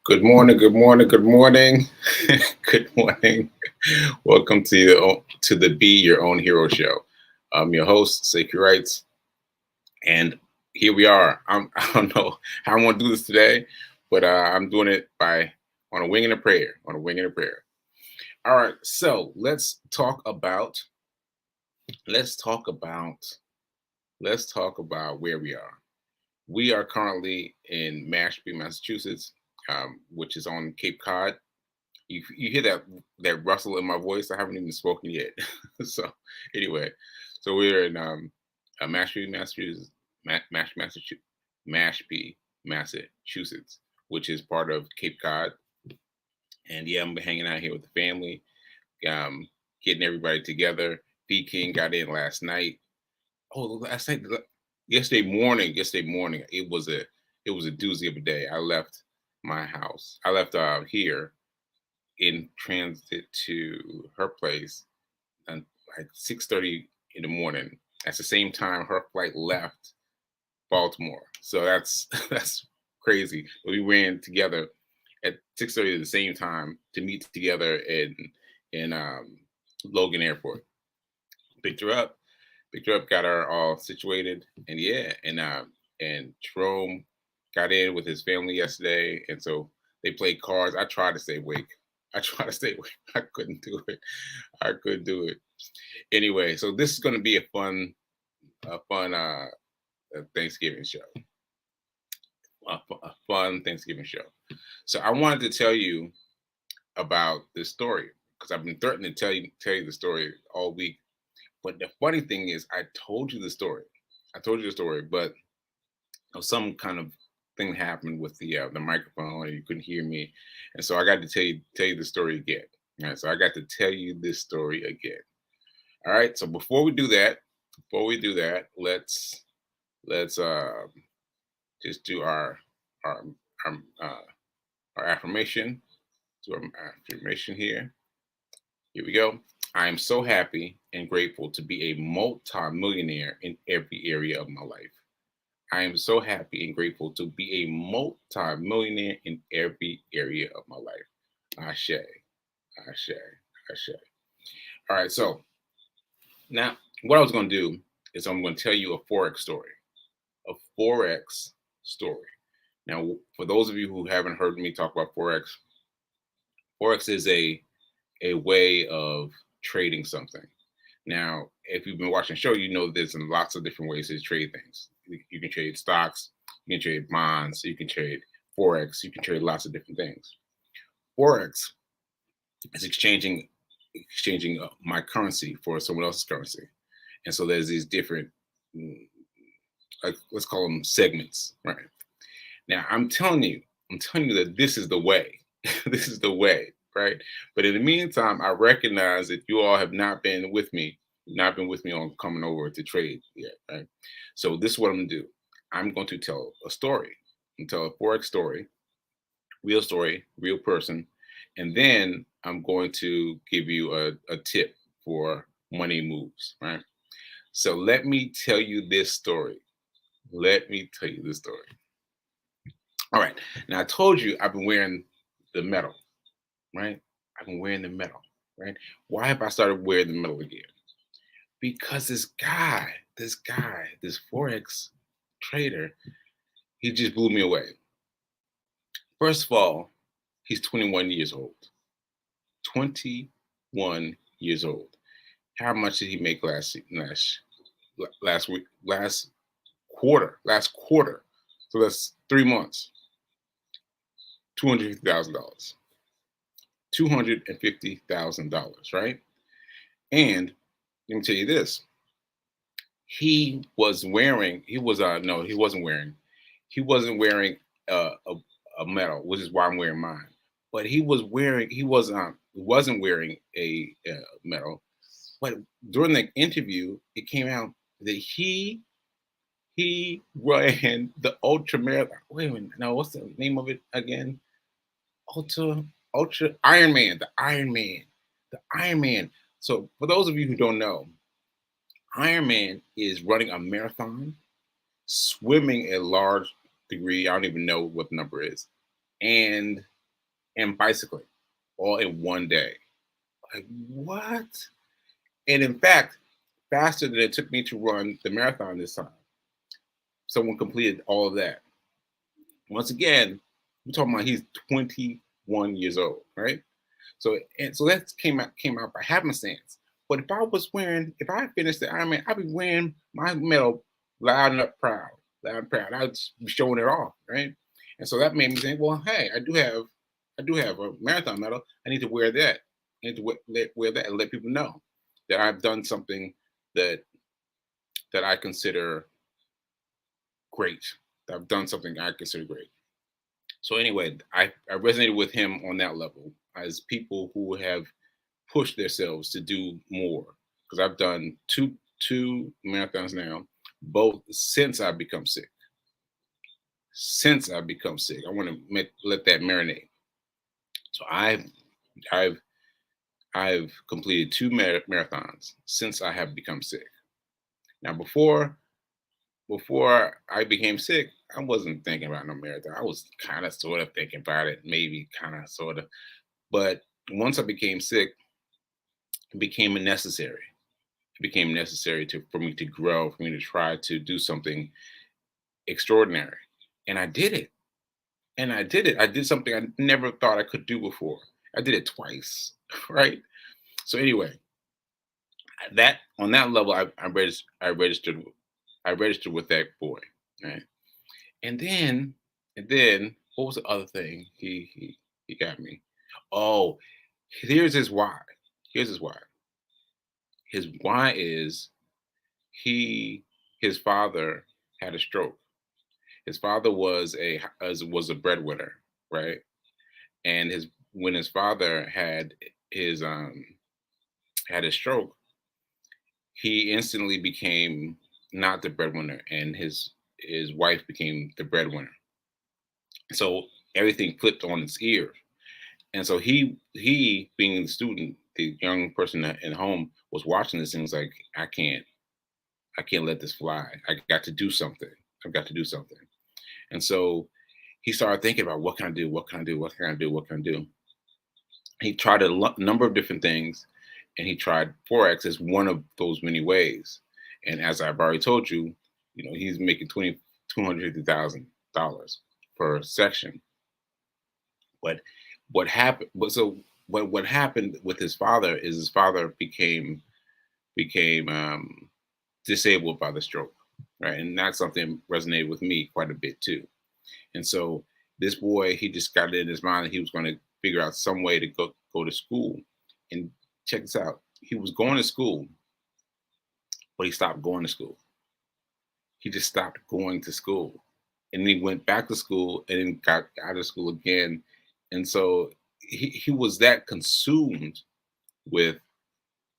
Good morning, good morning, good morning, good morning. Welcome to the Be Your Own Hero show. I'm your host, Sacred Rights, and here we are. I don't know how I want to do this today, but I'm doing it by on a wing and a prayer. On a wing and a prayer. All right, so let's talk about let's talk about where we are. We are currently in Mashpee, Massachusetts, which is on Cape Cod. You hear that rustle in my voice. I haven't even spoken yet. So anyway, so we're in Mashpee, Massachusetts, Mashpee, Massachusetts, which is part of Cape Cod. And yeah, I'm hanging out here with the family, um, getting everybody together. B King got in last night. Oh, last night, yesterday morning, it was a doozy of a day. I left my house. I left here in transit to her place and like 6:30 in the morning. That's the same time her flight left Baltimore. So that's that's crazy. We ran together at 6:30 at the same time to meet together in Logan Airport. Picked her up, got her all situated, and yeah, and Jerome got in with his family yesterday, and so they played cards. I tried to stay awake. I couldn't do it. I couldn't do it. Anyway, so this is going to be a fun Thanksgiving show. A fun Thanksgiving show. So I wanted to tell you about this story because I've been threatening to tell you the story all week. But the funny thing is, I told you the story. But some kind of thing happened with the microphone, and you couldn't hear me, and so I got to tell you the story again. All right, so I got to tell you this story again. All right, so before we do that, let's just do our our, uh, our affirmation. Do our affirmation here. Here we go. I am so happy and grateful to be a multi-millionaire in every area of my life. I am so happy and grateful to be a multi-millionaire in every area of my life. Ashe, Ashe, Ashe. All right, so now what I was going to do is I'm going to tell you a Forex story. A Forex story. Now, for those of you who haven't heard me talk about Forex, Forex is a way of trading something. Now, if you've been watching the show, you know there's lots of different ways to trade things. You can trade stocks, you can trade bonds, you can trade Forex, you can trade lots of different things. Forex is exchanging my currency for someone else's currency. And so there's these different, like, let's call them segments, right? Now, I'm telling you that this is the way. This is the way, right? But in the meantime, I recognize that you all have not been with me on coming over to trade yet, right? So this is what I'm gonna do. I'm going to tell a story. I'm tell a Forex story, real person, and then I'm going to give you a tip for money moves, right? So let me tell you this story. Let me tell you this story. All right. Now I told you I've been wearing the metal, right? I've been wearing the metal, right? Why have I started wearing the metal again? Because this Forex trader, he just blew me away. First of all, he's 21 years old. 21 years old. How much did he make last week, last quarter? So that's 3 months. $250,000. $250,000, right? And let me tell you this. He wasn't wearing a medal, which is why I'm wearing mine. But wasn't wearing a medal. But during the interview, it came out that he ran the ultra marathon. Wait a minute, no, what's the name of it again? Ultra Iron Man, the Iron Man. So for those of you who don't know, Iron Man is running a marathon, swimming a large degree. I don't even know what the number is, and and bicycling all in one day. Like, what? And in fact, faster than it took me to run the marathon this time. Someone completed all of that. Once again, we're talking about he's 21 years old, right? So that came out by happenstance. But if I finished the Ironman, I'd be wearing my medal loud and up proud, loud and proud. I'd be showing it off, right? And so that made me think, well, hey, I do have a marathon medal. I need to wear that. I need to wear that and let people know that I've done something that I consider great. That I've done something I consider great. So anyway, I resonated with him on that level as people who have pushed themselves to do more. Because I've done two marathons now, both since I've become sick. Since I've become sick, I want to let that marinate. So I've I've completed two marathons since I have become sick. Now before I became sick, I wasn't thinking about no marathon. I was kind of sort of thinking about it, maybe kind of sort of. But once I became sick, it became necessary. It became necessary for me to grow, for me to try to do something extraordinary. And I did it. And I did it. I did something I never thought I could do before. I did it twice, right? So anyway, that on that level, I registered with that boy, right? And then, what was the other thing he got me? Oh, here's his why. Here's his why. His why is he his father had a stroke. His father was a breadwinner, right? And his when his father his had a stroke, he instantly became not the breadwinner, and his wife became the breadwinner. So everything flipped on its ear. And so he being the student, the young person at home was watching this and was like, I can't let this fly. I got to do something. I've got to do something. And so he started thinking about what can I do? What can I do? What can I do? What can I do? He tried a number of different things, and he tried Forex as one of those many ways. And as I've already told you, he's making $250,000 per section. But what happened? What happened with his father is his father became disabled by the stroke, right? And that's something resonated with me quite a bit too. And so this boy, he just got it in his mind that he was going to figure out some way to go to school. And check this out: he was going to school, but he stopped going to school. He just stopped going to school, and then he went back to school and then got out of school again. And so he was that consumed with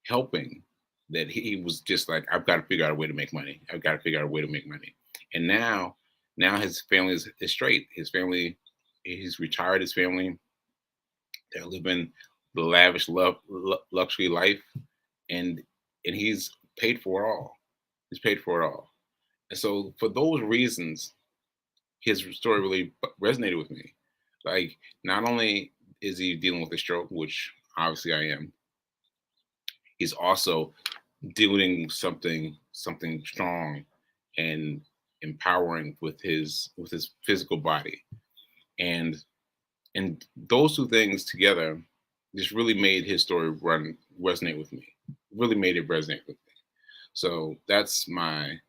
helping that he was just like, I've got to figure out a way to make money. I've got to figure out a way to make money. And now his family is straight. His family, he's retired. His family, they're living the lavish luxury life, and he's paid for it all. He's paid for it all. And so for those reasons, his story really resonated with me. Like, not only is he dealing with a stroke, which obviously I am, he's also doing something strong and empowering with his physical body. And those two things together just really made his story resonate with me. Really made it resonate with me. So that's my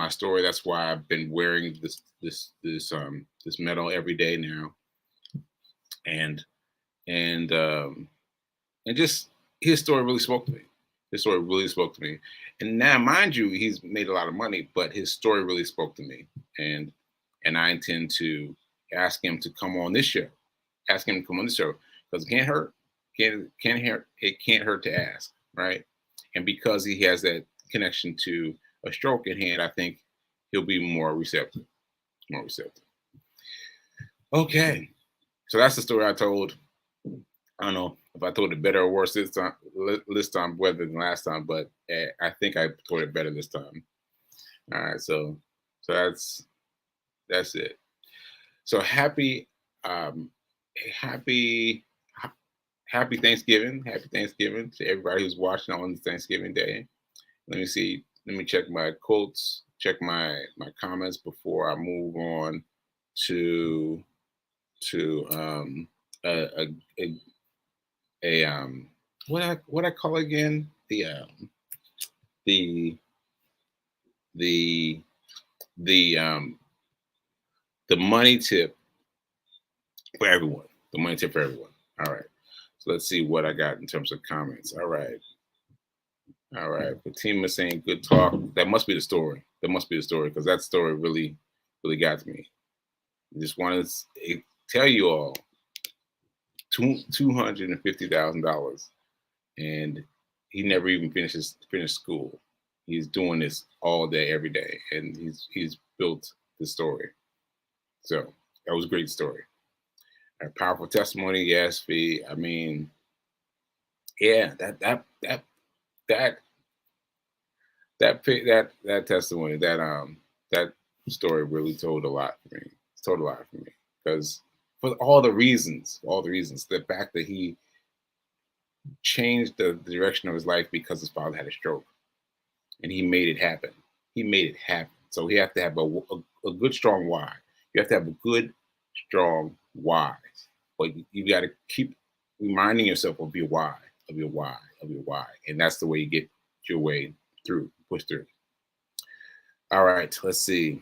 story. That's why I've been wearing this medal every day now. And just his story really spoke to me. His story really spoke to me. And now, mind you, he's made a lot of money, but his story really spoke to me. And I intend to ask him to come on this show. Ask him to come on the show because it can't hurt. Can't hurt. It can't hurt to ask, right? And because he has that connection to a stroke in hand, I think he'll be more receptive. More receptive. Okay, so that's the story I told. I don't know if I told it better or worse this time, better than last time, but I think I told it better this time. All right, so that's it. So happy happy happy Thanksgiving. Happy Thanksgiving to everybody who's watching on this Thanksgiving Day. Let me see. Let me check my quotes, check my comments before I move on to a a, a, a what I call again the the the the money tip for everyone. The money tip for everyone. All right. So let's see what I got in terms of comments. All right. All right. Fatima saying good talk. That must be the story. That must be the story because that story really got to me. I just want to tell you all $250,000, and he never even finished school. He's doing this all day, every day, and he's built the story. So that was a great story. A powerful testimony, yes, Fee. I mean, yeah, that that testimony, that story really told a lot for me. It's told a lot for me because for all the reasons, the fact that he changed the direction of his life because his father had a stroke, and he made it happen. He made it happen. So he have to have a good strong why. You have to have a good strong why, but you got to keep reminding yourself of your why, of your why, of your why, and that's the way you get your way through, push through. All right, let's see.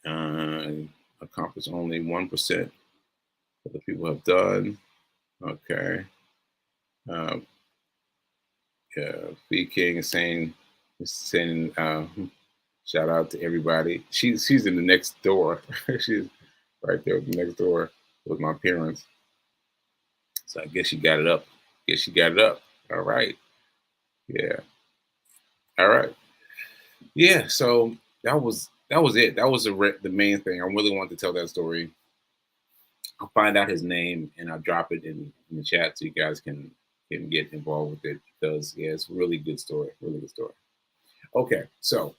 Uh, Accomplish only 1% of the people have done. Okay. Um, yeah, B King is saying shout out to everybody. She's in the next door. She's right there next door with my parents. So I guess she got it up. Guess she got it up. All right. Yeah. All right. Yeah. So that was it. That was the main thing. I really wanted to tell that story. I'll find out his name and I'll drop it in the chat so you guys can get involved with it because yeah, it's a really good story. Really good story. Okay, so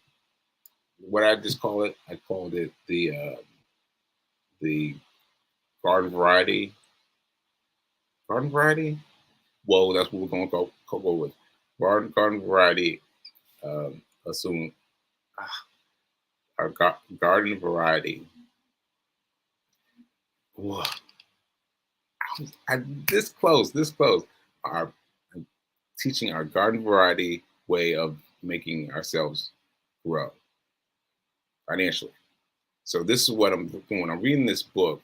what I just call it, I called it the garden variety. Garden variety. Whoa, that's what we're going to go with. Garden variety. Assume our garden variety. Whoa, this close, this close. Our teaching our garden variety way of making ourselves grow financially. So this is what I'm doing. When I'm reading this book,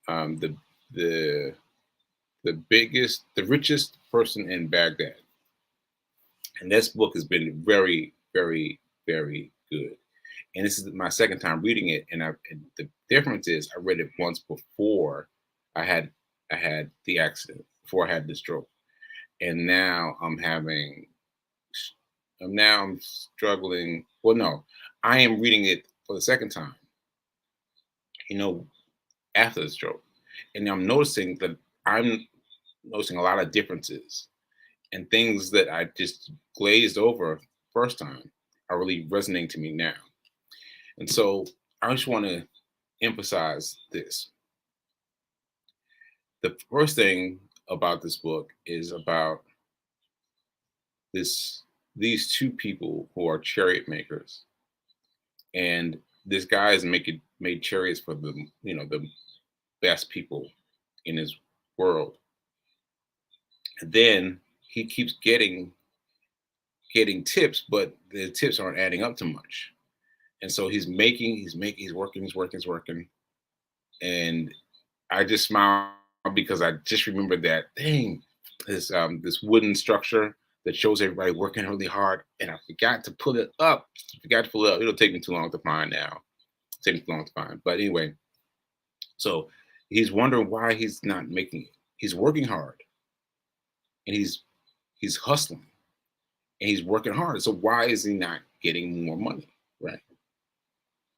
um, the the the richest person in Baghdad, and this book has been very, very, very good. And this is my second time reading it, and the difference is I read it once before I had I had the accident, before I had the stroke, and now I'm struggling. Well, no, I am reading it for the second time. You know, after the stroke, and I'm noticing that I'm noticing a lot of differences and things that I just glazed over first time are really resonating to me now. And so I just want to emphasize this. The first thing about this book is about this these two people who are chariot makers, and this guy is making made chariots for the best people in his world. And then he keeps getting tips, but the tips aren't adding up to much. And so he's working. And I just smile because I just remember that dang, this wooden structure that shows everybody working really hard, and I forgot to pull it up. Forgot to pull it up. It'll take me too long to find now. Take me too long to find. But anyway, so he's wondering why he's not making it. He's working hard and he's hustling and he's working hard. So why is he not getting more money? Right.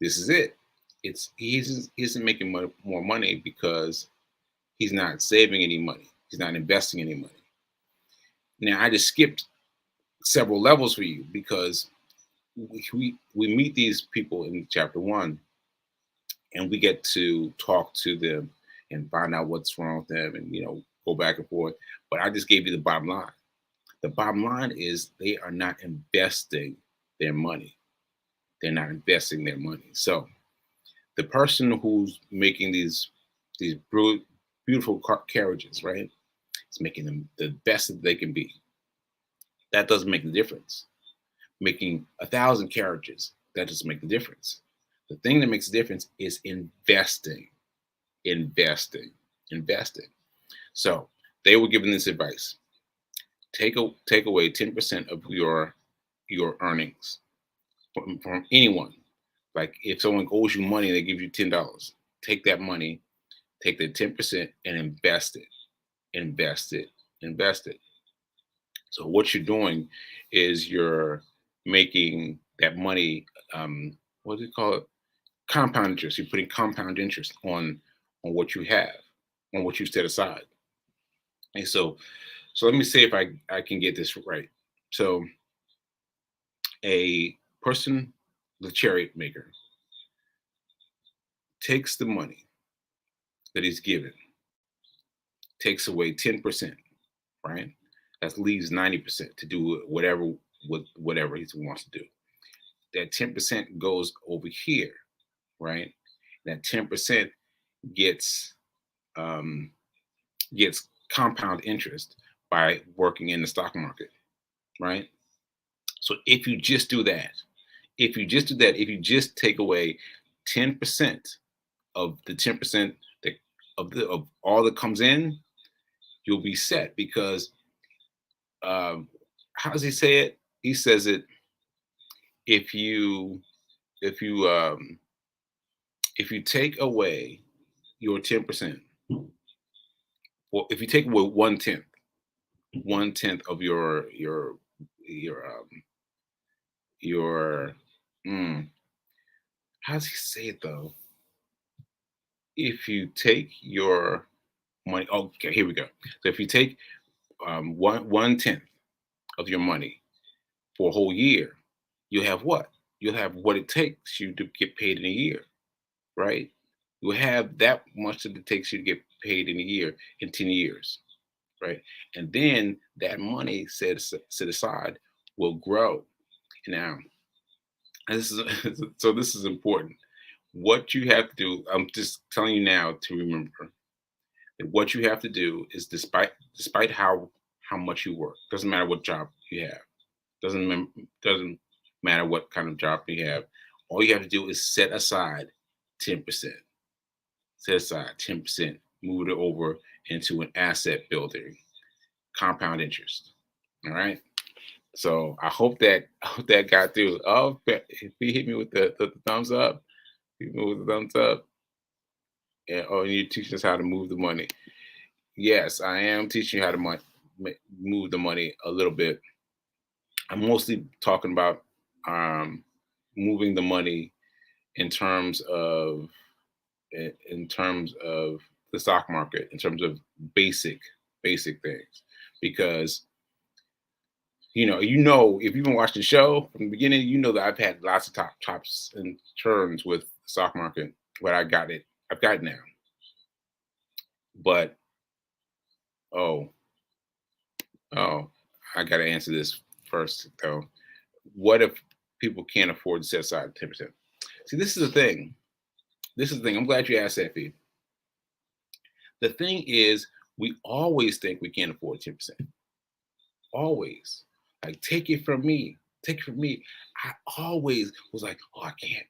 This is it. He isn't making more money because he's not saving any money. He's not investing any money. Now I just skipped several levels for you because we meet these people in chapter one, and we get to talk to them and find out what's wrong with them, and go back and forth. But I just gave you the bottom line. The bottom line is they are not investing their money. They're not investing their money. So the person who's making these beautiful carriages, right, is making them the best that they can be. That doesn't make the difference. Making 1,000 carriages, that doesn't make the difference. The thing that makes the difference is investing, investing, investing. So they were given this advice: take away 10% of your earnings from anyone. Like if someone owes you money, they give you $10. Take that money, take the 10% and invest it, invest it, invest it. So what you're doing is you're making that money. What do you call it? Compound interest. You're putting compound interest on what you have, on what you set aside. And so let me see if I can get this right. So a person, the chariot maker, takes the money that he's given, takes away 10%, right? That leaves 90% to do whatever he wants to do. That 10% goes over here, right? That 10% gets gets compound interest by working in the stock market, right? So if you just do that, if you just take away 10% of the 10% that of all that comes in, you'll be set. Because how does he say it? He says it: if you if you um if you take away your 10%, well, if you take away one tenth of your your mm, how does he say it though? If you take your money, okay, here we go. So if you take one tenth of your money for a whole year, you'll have what? You'll have what it takes you to get paid in a year, right? You'll have that much that it takes you to get paid in a year in 10 years, right? And then that money set aside will grow. Now, this is so this is important. What you have to do, I'm just telling you now to remember that what you have to do is, despite how much you work, doesn't matter what job you have, doesn't matter what kind of job you have, all you have to do is set aside 10%. Set aside 10%, move it over into an asset building, compound interest. All right. So I hope that got through. Oh, if he hit me with the thumbs up, hit me with the thumbs up. And oh, and you teaching us how to move the money. Yes, I am teaching you how to move the money a little bit. I'm mostly talking about um, moving the money in terms of in terms of the stock market, in terms of basic things, because if you've been watching the show from the beginning, you know that I've had lots of tops and turns with the stock market, but I've got it now. But oh oh, I got to answer this first though. What if people can't afford to set aside 10%? See, this is the thing. This is the thing. I'm glad you asked that, Fee. The thing is, we always think we can't afford 10%. Always. Like, take it from me. Take it from me. I always was like, oh, I can't.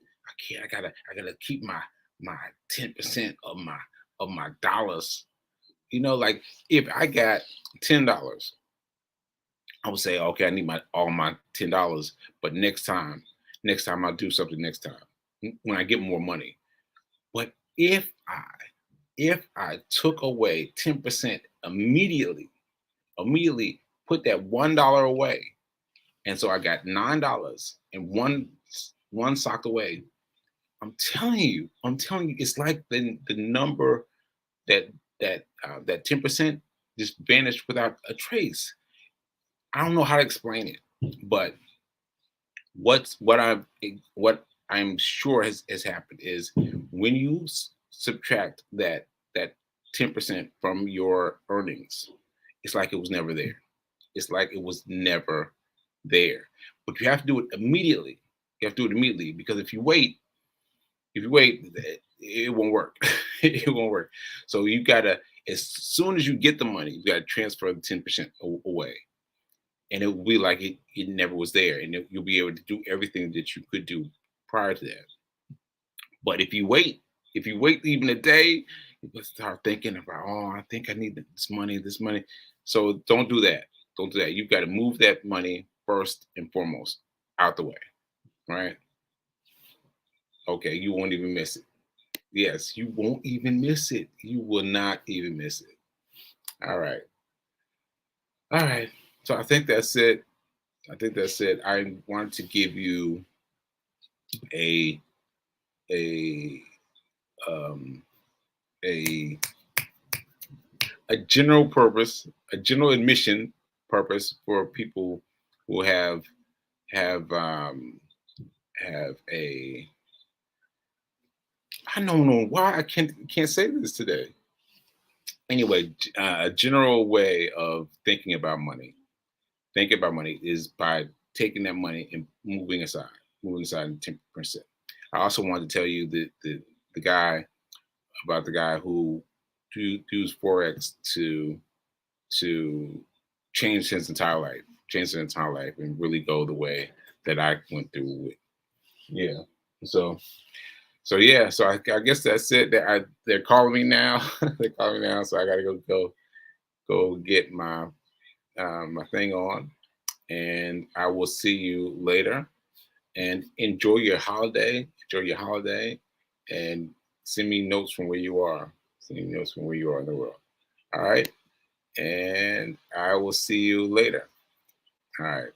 I gotta keep my 10% of my dollars. Like if I got $10, I would say, okay, I need all my $10, but next time I'll do something next time when I get more money. But if I took away 10% immediately put that $1 away, and so I got $9 and one socked away. I'm telling you, it's like the number that 10% just vanished without a trace. I don't know how to explain it, but what I'm sure has happened is when you subtract that 10% from your earnings, it's like it was never there. It's like it was never there. But you have to do it immediately. You have to do it immediately, because if you wait, it won't work. It won't work. So you gotta, as soon as you get the money, you gotta transfer the 10% away, and it will be like it never was there, and you'll be able to do everything that you could do prior to that. But if you wait even a day, you will start thinking about, oh, I think I need this money. So don't do that. Don't do that. You've got to move that money first and foremost out the way, right? Okay, you won't even miss it. Yes, you won't even miss it. You will not even miss it. All right. All right. So I think that's it. I think that's it. I want to give you a a um a general purpose, a general admission purpose for people who have have a, I don't know why I can't say this today. Anyway, a general way of thinking about money. Thinking about money is by taking that money and moving aside 10%. I also wanted to tell you the guy about the guy who used forex to change his entire life, and really go the way that I went through with. Yeah. So yeah. So I guess that's it. They're calling me now. They're calling me now. So I gotta go get my thing on, and I will see you later. And enjoy your holiday. Enjoy your holiday, and send me notes from where you are. Send me notes from where you are in the world. All right. And I will see you later. All right.